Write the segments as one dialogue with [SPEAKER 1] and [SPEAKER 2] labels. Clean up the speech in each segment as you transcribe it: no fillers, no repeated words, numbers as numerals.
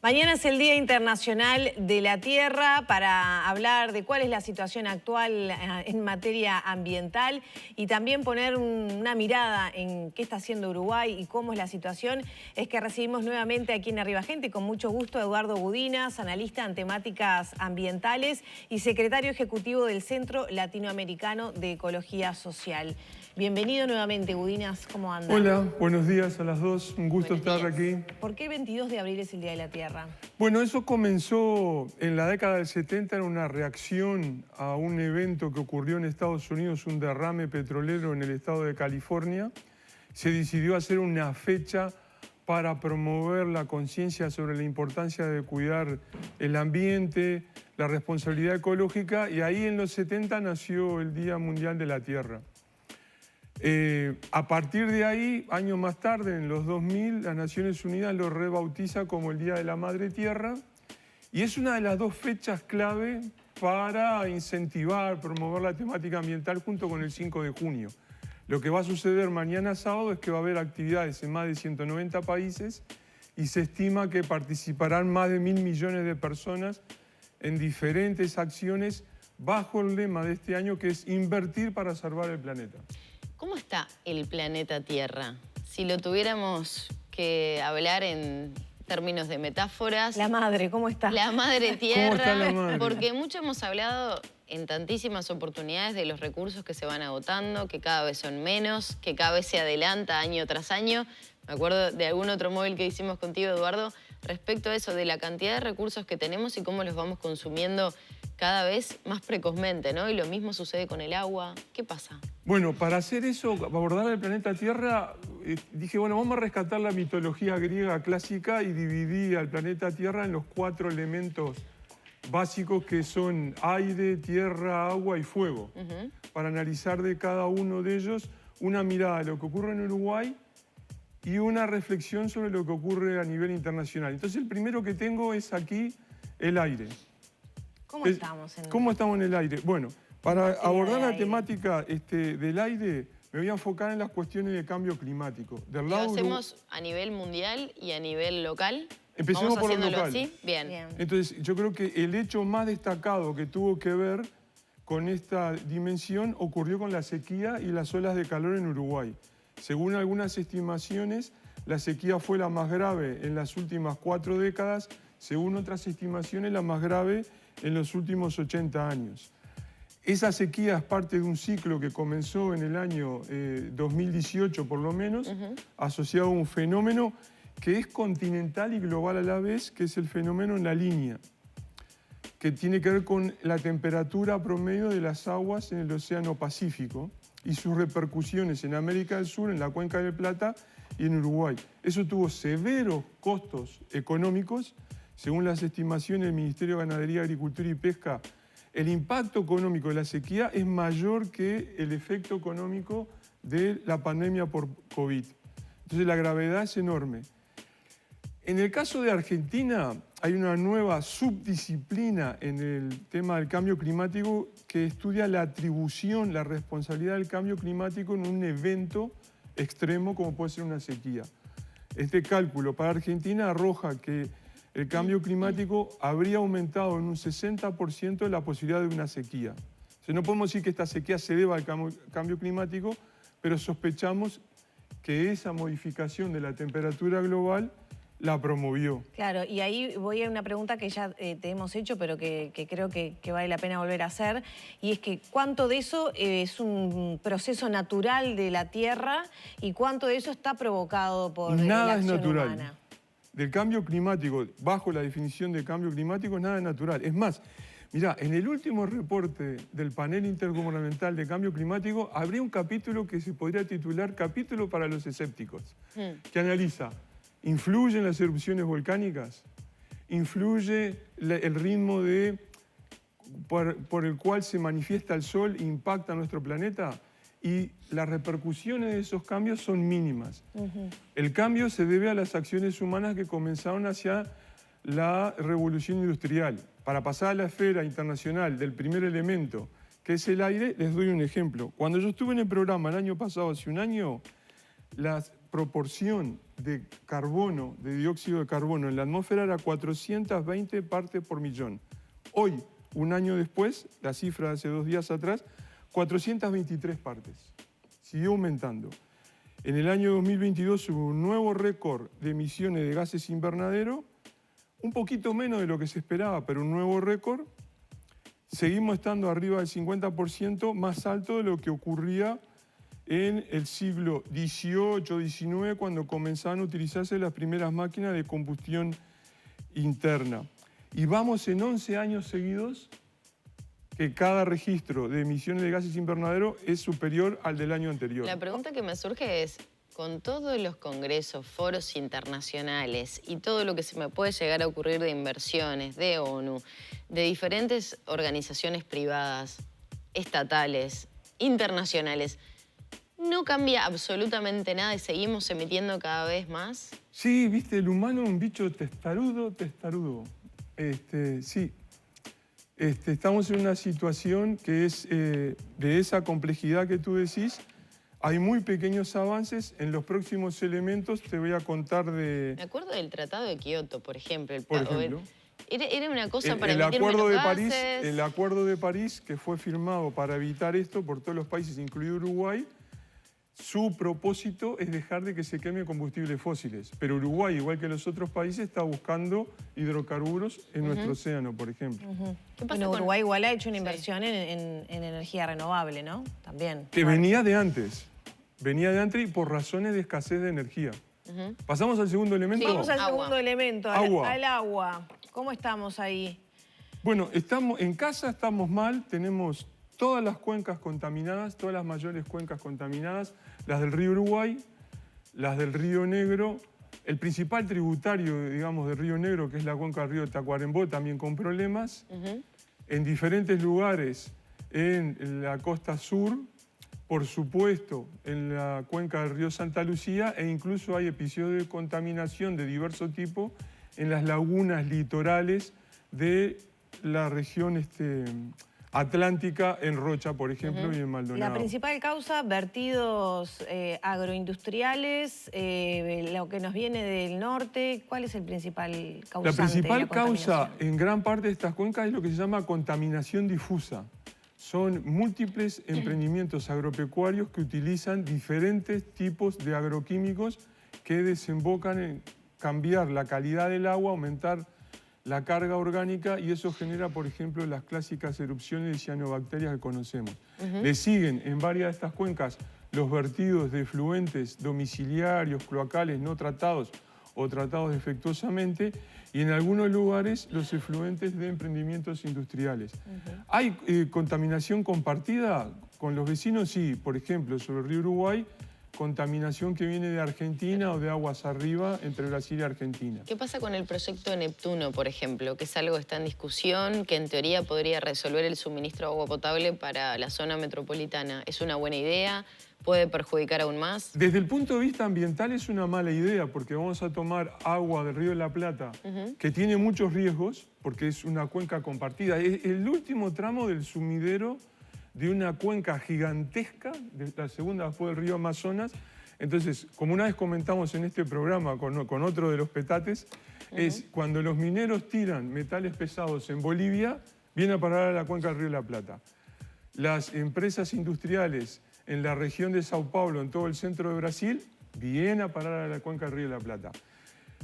[SPEAKER 1] Mañana es el Día Internacional de la Tierra para hablar de cuál es la situación actual en materia ambiental y también poner una mirada en qué está haciendo Uruguay y cómo es la situación. Es que recibimos nuevamente aquí en Arriba Gente, con mucho gusto, a Eduardo Gudinas, analista en temáticas ambientales y secretario ejecutivo del Centro Latinoamericano de Ecología Social. Bienvenido nuevamente, Gudinas, ¿cómo anda?
[SPEAKER 2] Hola, buenos días a las dos, un gusto estar aquí.
[SPEAKER 1] ¿Por qué el 22 de abril es el Día de la Tierra?
[SPEAKER 2] Bueno, eso comenzó en la década del 70, en una reacción a un evento que ocurrió en Estados Unidos, un derrame petrolero en el estado de California. Se decidió hacer una fecha para promover la conciencia sobre la importancia de cuidar el ambiente, la responsabilidad ecológica, y ahí en los 70 nació el Día Mundial de la Tierra. A partir de ahí, años más tarde, en los 2000, las Naciones Unidas lo rebautiza como el Día de la Madre Tierra, y es una de las dos fechas clave para incentivar, promover la temática ambiental junto con el 5 de junio. Lo que va a suceder mañana sábado es que va a haber actividades en más de 190 países y se estima que participarán más de 1.000 millones de personas en diferentes acciones bajo el lema de este año, que es invertir para salvar el planeta.
[SPEAKER 3] ¿Cómo está el planeta Tierra? Si lo tuviéramos que hablar en términos de metáforas.
[SPEAKER 1] La madre, ¿cómo está?
[SPEAKER 3] La madre Tierra.
[SPEAKER 2] ¿Cómo está la madre?
[SPEAKER 3] Porque mucho hemos hablado en tantísimas oportunidades de los recursos que se van agotando, que cada vez son menos, que cada vez se adelanta año tras año. Me acuerdo de algún otro móvil que hicimos contigo, Eduardo, respecto a eso, de la cantidad de recursos que tenemos y cómo los vamos consumiendo cada vez más precozmente, ¿no? Y lo mismo sucede con el agua. ¿Qué pasa?
[SPEAKER 2] Bueno, para hacer eso, para abordar el planeta Tierra, dije, bueno, vamos a rescatar la mitología griega clásica y dividí al planeta Tierra en los 4 elementos básicos que son aire, tierra, agua y fuego. Para analizar de cada uno de ellos una mirada de lo que ocurre en Uruguay y una reflexión sobre lo que ocurre a nivel internacional. Entonces, el primero que tengo es aquí el aire.
[SPEAKER 1] ¿Cómo estamos en
[SPEAKER 2] ¿Cómo estamos en el aire? Bueno, para abordar la
[SPEAKER 1] aire.
[SPEAKER 2] temática del aire, me voy a enfocar en las cuestiones de cambio climático. Del
[SPEAKER 3] ¿Lo
[SPEAKER 2] lado
[SPEAKER 3] hacemos a nivel mundial y a nivel local?
[SPEAKER 2] Empecemos por lo
[SPEAKER 3] haciéndolo
[SPEAKER 2] local.
[SPEAKER 3] así? Bien.
[SPEAKER 2] Entonces, yo creo que el hecho más destacado que tuvo que ver con esta dimensión ocurrió con la sequía y las olas de calor en Uruguay. Según algunas estimaciones, la sequía fue la más grave en las últimas 4 décadas, según otras estimaciones, la más grave en los últimos 80 años. Esa sequía es parte de un ciclo que comenzó en el año 2018, por lo menos, asociado a un fenómeno que es continental y global a la vez, que es el fenómeno en la línea, que tiene que ver con la temperatura promedio de las aguas en el Océano Pacífico y sus repercusiones en América del Sur, en la Cuenca del Plata y en Uruguay. Eso tuvo severos costos económicos. Según las estimaciones del Ministerio de Ganadería, Agricultura y Pesca, el impacto económico de la sequía es mayor que el efecto económico de la pandemia por COVID. Entonces, la gravedad es enorme. En el caso de Argentina, hay una nueva subdisciplina en el tema del cambio climático que estudia la atribución, la responsabilidad del cambio climático en un evento extremo como puede ser una sequía. Este cálculo para Argentina arroja que el cambio climático habría aumentado en un 60% la posibilidad de una sequía. O sea, no podemos decir que esta sequía se deba al cambio climático, pero sospechamos que esa modificación de la temperatura global la promovió.
[SPEAKER 1] Claro, y ahí voy a una pregunta que ya te hemos hecho, pero que creo que vale la pena volver a hacer, y es que ¿cuánto de eso es un proceso natural de la Tierra y cuánto de eso está provocado por la
[SPEAKER 2] Nada es
[SPEAKER 1] acción
[SPEAKER 2] natural.
[SPEAKER 1] humana?
[SPEAKER 2] Del cambio climático, bajo la definición de cambio climático, nada es natural. Es más, mirá, en el último reporte del Panel Intergubernamental de Cambio Climático habría un capítulo que se podría titular Capítulo para los escépticos, que analiza: ¿influyen las erupciones volcánicas? ¿Influye el ritmo por el cual se manifiesta el Sol e impacta nuestro planeta? Y las repercusiones de esos cambios son mínimas. El cambio se debe a las acciones humanas que comenzaron hacia la revolución industrial. Para pasar a la esfera internacional del primer elemento, que es el aire, les doy un ejemplo. Cuando yo estuve en el programa el año pasado, hace un año, la proporción de carbono, de dióxido de carbono en la atmósfera era 420 partes por millón. Hoy, un año después, la cifra de hace 2 días atrás, 423 partes. Siguió aumentando. En el año 2022 hubo un nuevo récord de emisiones de gases invernadero, un poquito menos de lo que se esperaba, pero un nuevo récord. Seguimos estando arriba del 50%, más alto de lo que ocurría en el siglo XVIII, XIX, cuando comenzaban a utilizarse las primeras máquinas de combustión interna. Y vamos en 11 años seguidos que cada registro de emisiones de gases invernadero es superior al del año anterior.
[SPEAKER 3] La pregunta que me surge es, con todos los congresos, foros internacionales y todo lo que se me puede llegar a ocurrir de inversiones, de ONU, de diferentes organizaciones privadas, estatales, internacionales, ¿no cambia absolutamente nada y seguimos emitiendo cada vez más?
[SPEAKER 2] Sí, viste, el humano es un bicho testarudo. Sí. Estamos en una situación que es de esa complejidad que tú decís. Hay muy pequeños avances. En los próximos elementos te voy a contar de...
[SPEAKER 3] Me acuerdo del Tratado de Kioto, por ejemplo.
[SPEAKER 2] Por ejemplo.
[SPEAKER 3] Era una cosa para
[SPEAKER 2] el
[SPEAKER 3] emitir
[SPEAKER 2] acuerdo
[SPEAKER 3] menos
[SPEAKER 2] de París,
[SPEAKER 3] gases.
[SPEAKER 2] el Acuerdo de París, que fue firmado para evitar esto por todos los países, incluido Uruguay, su propósito es dejar de que se quemen combustibles fósiles. Pero Uruguay, igual que los otros países, está buscando hidrocarburos en nuestro océano, por ejemplo.
[SPEAKER 3] ¿Qué pasa
[SPEAKER 1] Bueno,
[SPEAKER 3] con-
[SPEAKER 1] Uruguay igual ha hecho una inversión en energía renovable, ¿no? También.
[SPEAKER 2] Que venía de antes. Venía de antes y por razones de escasez de energía. ¿Pasamos al segundo elemento?
[SPEAKER 1] Vamos al
[SPEAKER 3] Agua.
[SPEAKER 1] segundo elemento, al agua. ¿Cómo estamos ahí?
[SPEAKER 2] Bueno, en casa estamos mal, tenemos todas las cuencas contaminadas, todas las mayores cuencas contaminadas, las del río Uruguay, las del río Negro, el principal tributario, digamos, del río Negro, que es la cuenca del río Tacuarembó, también con problemas. En diferentes lugares, en la costa sur, por supuesto, en la cuenca del río Santa Lucía, e incluso hay episodios de contaminación de diverso tipo en las lagunas litorales de la región atlántica, en Rocha, por ejemplo, y en Maldonado.
[SPEAKER 1] La principal causa, vertidos agroindustriales, lo que nos viene del norte. ¿Cuál es el principal causante?
[SPEAKER 2] La principal
[SPEAKER 1] de la
[SPEAKER 2] causa
[SPEAKER 1] contaminación?
[SPEAKER 2] en gran parte de estas cuencas es lo que se llama contaminación difusa. Son múltiples emprendimientos agropecuarios que utilizan diferentes tipos de agroquímicos que desembocan en cambiar la calidad del agua, aumentar la carga orgánica, y eso genera, por ejemplo, las clásicas erupciones de cianobacterias que conocemos. Le siguen en varias de estas cuencas los vertidos de efluentes domiciliarios, cloacales no tratados o tratados defectuosamente, y en algunos lugares los efluentes de emprendimientos industriales. ¿Hay contaminación compartida con los vecinos? Sí, por ejemplo, sobre el río Uruguay, contaminación que viene de Argentina o de aguas arriba entre Brasil y Argentina.
[SPEAKER 3] ¿Qué pasa con el proyecto Neptuno, por ejemplo? Que es algo que está en discusión, que en teoría podría resolver el suministro de agua potable para la zona metropolitana. ¿Es una buena idea? ¿Puede perjudicar aún más?
[SPEAKER 2] Desde el punto de vista ambiental es una mala idea, porque vamos a tomar agua del río de la Plata, que tiene muchos riesgos, porque es una cuenca compartida. Es el último tramo del sumidero de una cuenca gigantesca, de la segunda después del río Amazonas. Entonces, como una vez comentamos en este programa con otro de los petates, es cuando los mineros tiran metales pesados en Bolivia, viene a parar a la cuenca del río de la Plata. Las empresas industriales en la región de Sao Paulo, en todo el centro de Brasil, vienen a parar a la cuenca del río de la Plata.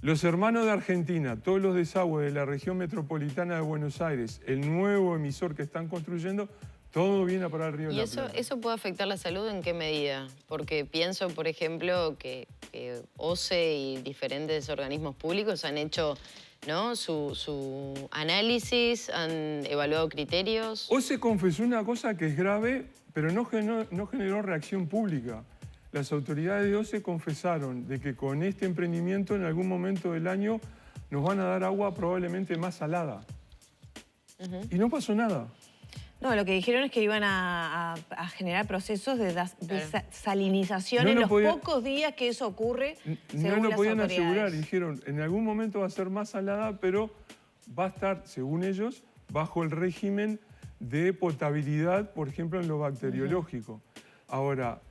[SPEAKER 2] Los hermanos de Argentina, todos los desagües de la región metropolitana de Buenos Aires, el nuevo emisor que están construyendo, todo viene a parar al río de
[SPEAKER 3] ¿Y
[SPEAKER 2] la Plata.
[SPEAKER 3] eso puede afectar la salud en qué medida? Porque pienso, por ejemplo, que OCE y diferentes organismos públicos han hecho, ¿no?, su análisis, han evaluado criterios.
[SPEAKER 2] OCE confesó una cosa que es grave, pero no generó reacción pública. Las autoridades de OCE confesaron de que con este emprendimiento en algún momento del año nos van a dar agua probablemente más salada. Y no pasó nada.
[SPEAKER 1] No, lo que dijeron es que iban a generar procesos de salinización
[SPEAKER 2] No
[SPEAKER 1] en
[SPEAKER 2] lo
[SPEAKER 1] los
[SPEAKER 2] podía-
[SPEAKER 1] pocos días que eso ocurre,
[SPEAKER 2] No
[SPEAKER 1] según
[SPEAKER 2] lo
[SPEAKER 1] las
[SPEAKER 2] podían
[SPEAKER 1] autoridades.
[SPEAKER 2] asegurar. Dijeron, en algún momento va a ser más salada, pero va a estar, según ellos, bajo el régimen de potabilidad, por ejemplo, en lo bacteriológico. Ahora,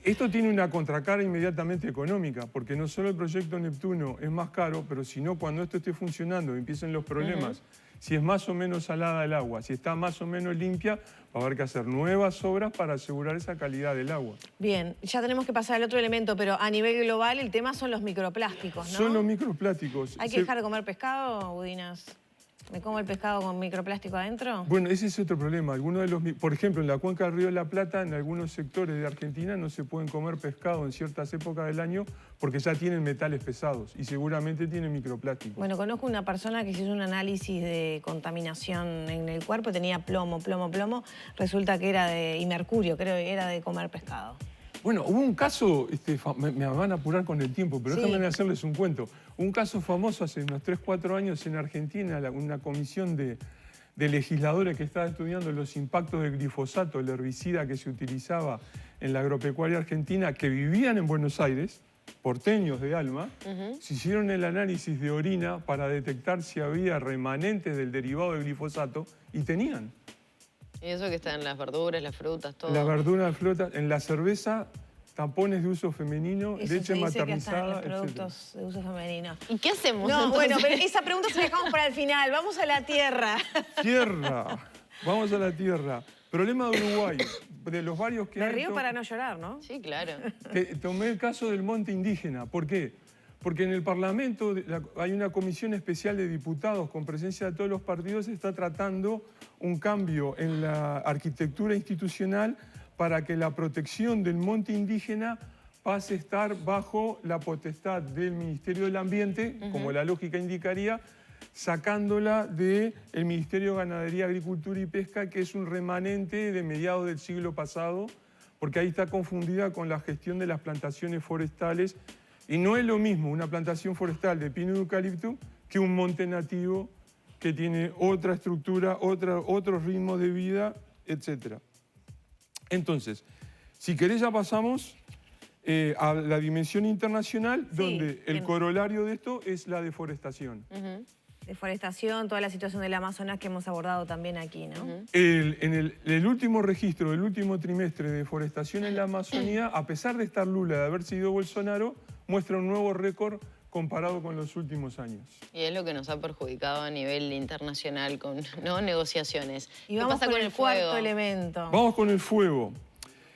[SPEAKER 2] Esto tiene una contracara inmediatamente económica, porque no solo el proyecto Neptuno es más caro, pero sino cuando esto esté funcionando y empiecen los problemas, si es más o menos salada el agua, si está más o menos limpia, va a haber que hacer nuevas obras para asegurar esa calidad del agua.
[SPEAKER 1] Bien, ya tenemos que pasar al otro elemento, pero a nivel global el tema son los microplásticos, ¿no?
[SPEAKER 2] Son los microplásticos.
[SPEAKER 1] ¿Hay que dejar de comer pescado, Budinas? ¿Me como el pescado con microplástico adentro?
[SPEAKER 2] Bueno, ese es otro problema. Por ejemplo, en la cuenca del Río de la Plata, en algunos sectores de Argentina no se pueden comer pescado en ciertas épocas del año porque ya tienen metales pesados y seguramente tienen microplásticos.
[SPEAKER 1] Bueno, conozco una persona que se hizo un análisis de contaminación en el cuerpo, tenía plomo, resulta que era y mercurio, creo que era de comer pescado.
[SPEAKER 2] Bueno, hubo un caso, me van a apurar con el tiempo, pero
[SPEAKER 1] Sí.
[SPEAKER 2] déjame hacerles un cuento. Un caso famoso hace unos 3, 4 años en Argentina, una comisión de legisladores que estaba estudiando los impactos del glifosato, el herbicida que se utilizaba en la agropecuaria argentina, que vivían en Buenos Aires, porteños de alma, se hicieron el análisis de orina para detectar si había remanentes del derivado del glifosato y tenían.
[SPEAKER 3] Y eso que está en las verduras, las frutas, todo.
[SPEAKER 2] La verdura flota, en la cerveza, tampones de uso femenino,
[SPEAKER 1] Eso
[SPEAKER 2] leche
[SPEAKER 1] se dice que hasta en
[SPEAKER 2] maternizada,
[SPEAKER 1] los productos de uso femenino.
[SPEAKER 3] ¿Y qué hacemos
[SPEAKER 1] No,
[SPEAKER 3] entonces?
[SPEAKER 1] bueno, pero esa pregunta se la dejamos para el final. Vamos a la tierra.
[SPEAKER 2] Tierra. Vamos a la tierra. Problema de Uruguay. De los varios que
[SPEAKER 1] Me
[SPEAKER 2] hay,
[SPEAKER 1] río para no llorar, ¿no?
[SPEAKER 3] Sí, claro.
[SPEAKER 2] tomé el caso del monte indígena. ¿Por qué? Porque en el Parlamento hay una comisión especial de diputados con presencia de todos los partidos que está tratando un cambio en la arquitectura institucional para que la protección del monte indígena pase a estar bajo la potestad del Ministerio del Ambiente, como la lógica indicaría, sacándola del Ministerio de Ganadería, Agricultura y Pesca, que es un remanente de mediados del siglo pasado, porque ahí está confundida con la gestión de las plantaciones forestales. Y no es lo mismo una plantación forestal de pino y eucalipto que un monte nativo que tiene otra estructura, otros ritmos de vida, etc. Entonces, si querés ya pasamos a la dimensión internacional,
[SPEAKER 1] Sí,
[SPEAKER 2] donde el corolario de esto es la deforestación.
[SPEAKER 1] Deforestación, toda la situación del Amazonas que hemos abordado también aquí, ¿no?
[SPEAKER 2] En el último registro del último trimestre de deforestación en la Amazonía, a pesar de estar Lula, de haber sido Bolsonaro, muestra un nuevo récord comparado con los últimos años.
[SPEAKER 3] Y es lo que nos ha perjudicado a nivel internacional con negociaciones.
[SPEAKER 1] Y
[SPEAKER 3] ¿Qué
[SPEAKER 1] vamos
[SPEAKER 3] pasa
[SPEAKER 1] con el cuarto
[SPEAKER 3] fuego?
[SPEAKER 1] elemento.
[SPEAKER 2] Vamos con el fuego.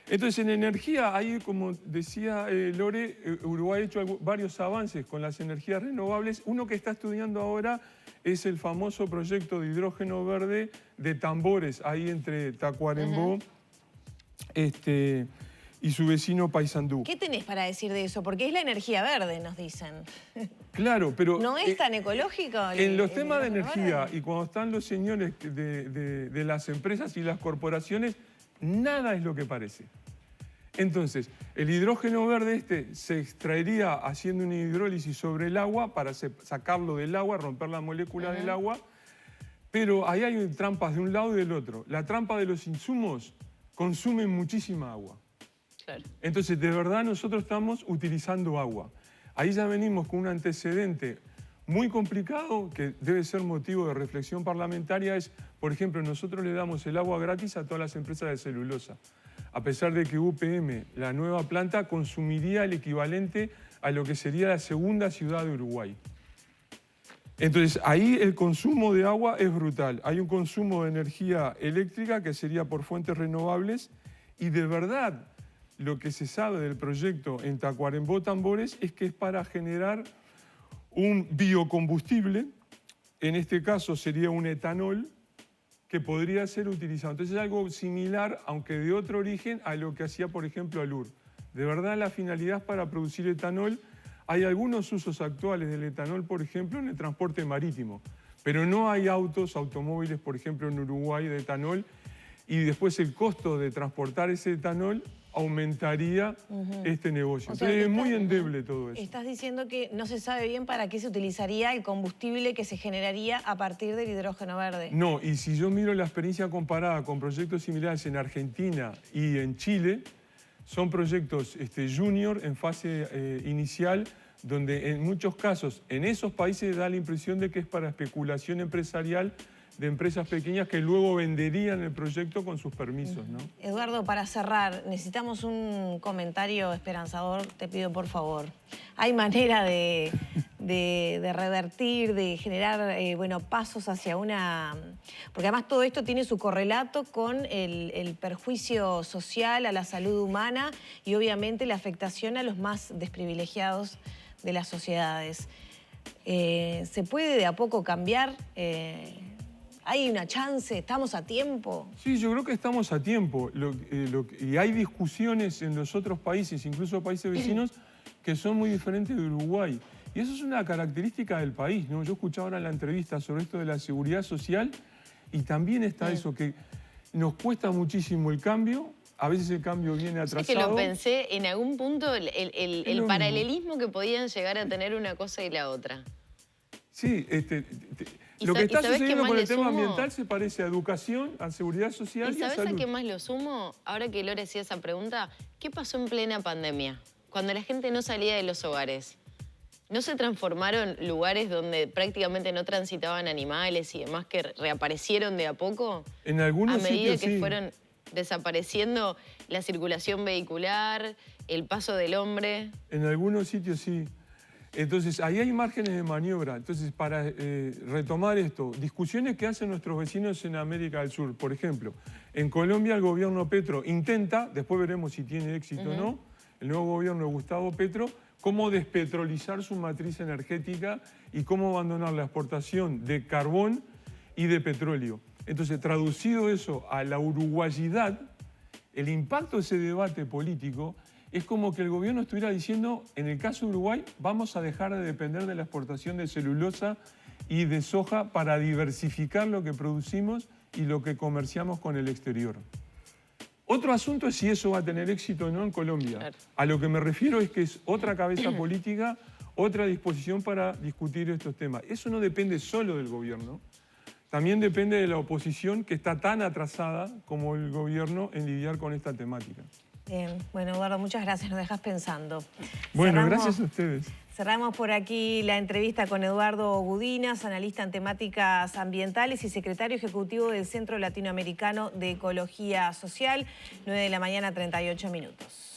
[SPEAKER 2] Entonces, en energía, ahí, como decía Lore, Uruguay ha hecho varios avances con las energías renovables. Uno que está estudiando ahora es el famoso proyecto de hidrógeno verde de Tambores, ahí entre Tacuarembó y su vecino Paysandú.
[SPEAKER 1] ¿Qué tenés para decir de eso? Porque es la energía verde, nos dicen.
[SPEAKER 2] Claro, pero...
[SPEAKER 1] ¿No es tan ecológico?
[SPEAKER 2] En los temas de
[SPEAKER 1] hidrógeno
[SPEAKER 2] energía
[SPEAKER 1] verde?
[SPEAKER 2] y cuando están los señores de las empresas y las corporaciones, nada es lo que parece. Entonces, el hidrógeno verde se extraería haciendo una hidrólisis sobre el agua para sacarlo del agua, romper la molécula del agua, pero ahí hay trampas de un lado y del otro. La trampa de los insumos consumen muchísima agua.
[SPEAKER 3] Claro.
[SPEAKER 2] Entonces, de verdad, nosotros estamos utilizando agua. Ahí ya venimos con un antecedente muy complicado que debe ser motivo de reflexión parlamentaria. Es, por ejemplo, nosotros le damos el agua gratis a todas las empresas de celulosa, a pesar de que UPM, la nueva planta, consumiría el equivalente a lo que sería la segunda ciudad de Uruguay. Entonces, ahí el consumo de agua es brutal. Hay un consumo de energía eléctrica que sería por fuentes renovables y de verdad lo que se sabe del proyecto en Tacuarembó Tambores es que es para generar un biocombustible, en este caso sería un etanol, que podría ser utilizado. Entonces es algo similar, aunque de otro origen, a lo que hacía, por ejemplo, Alur. De verdad, la finalidad es para producir etanol. Hay algunos usos actuales del etanol, por ejemplo, en el transporte marítimo, pero no hay automóviles, por ejemplo, en Uruguay de etanol, y después el costo de transportar ese etanol aumentaría este negocio.
[SPEAKER 1] O sea,
[SPEAKER 2] Entonces es muy endeble todo eso.
[SPEAKER 1] Estás diciendo que no se sabe bien para qué se utilizaría el combustible que se generaría a partir del hidrógeno verde.
[SPEAKER 2] No, y si yo miro la experiencia comparada con proyectos similares en Argentina y en Chile, son proyectos junior en fase inicial, donde en muchos casos en esos países da la impresión de que es para especulación empresarial de empresas pequeñas que luego venderían el proyecto con sus permisos, ¿no?
[SPEAKER 1] Eduardo, para cerrar, necesitamos un comentario esperanzador, te pido por favor. ¿Hay manera de revertir, de generar bueno, pasos hacia una... Porque además todo esto tiene su correlato con el perjuicio social a la salud humana y obviamente la afectación a los más desprivilegiados de las sociedades. ¿Se puede de a poco cambiar? ¿Hay una chance? ¿Estamos a tiempo?
[SPEAKER 2] Sí, yo creo que estamos a tiempo. Y hay discusiones en los otros países, incluso países vecinos, que son muy diferentes de Uruguay. Y eso es una característica del país, ¿no? Yo escuchaba ahora la entrevista sobre esto de la seguridad social y también está eso, que nos cuesta muchísimo el cambio. A veces el cambio viene atrasado.
[SPEAKER 3] Es que lo pensé, en algún punto, el paralelismo que podían llegar a tener una cosa y la otra.
[SPEAKER 2] Sí, lo que está sucediendo con el tema ambiental se parece a educación, a seguridad social y a salud.
[SPEAKER 3] ¿Y sabes a qué más lo sumo? Ahora que Lore hacía esa pregunta, ¿qué pasó en plena pandemia? Cuando la gente no salía de los hogares. ¿No se transformaron lugares donde prácticamente no transitaban animales y demás que reaparecieron de a poco?
[SPEAKER 2] En algunos sitios,
[SPEAKER 3] a medida que
[SPEAKER 2] sí.
[SPEAKER 3] fueron desapareciendo la circulación vehicular, el paso del hombre.
[SPEAKER 2] En algunos sitios sí. Entonces, ahí hay márgenes de maniobra. Entonces, para retomar esto, discusiones que hacen nuestros vecinos en América del Sur. Por ejemplo, en Colombia el gobierno Petro intenta, después veremos si tiene éxito o no, el nuevo gobierno de Gustavo Petro, cómo despetrolizar su matriz energética y cómo abandonar la exportación de carbón y de petróleo. Entonces, traducido eso a la uruguayidad, el impacto de ese debate político es como que el gobierno estuviera diciendo, en el caso de Uruguay, vamos a dejar de depender de la exportación de celulosa y de soja para diversificar lo que producimos y lo que comerciamos con el exterior. Otro asunto es si eso va a tener éxito o no en Colombia.
[SPEAKER 3] Claro.
[SPEAKER 2] A lo que me refiero es que es otra cabeza política, otra disposición para discutir estos temas. Eso no depende solo del gobierno, también depende de la oposición que está tan atrasada como el gobierno en lidiar con esta temática.
[SPEAKER 1] Bien, bueno, Eduardo, muchas gracias, nos dejas pensando.
[SPEAKER 2] Bueno, gracias a ustedes.
[SPEAKER 1] Cerramos por aquí la entrevista con Eduardo Gudinas, analista en temáticas ambientales y secretario ejecutivo del Centro Latinoamericano de Ecología Social, 9 de la mañana, 38 minutos.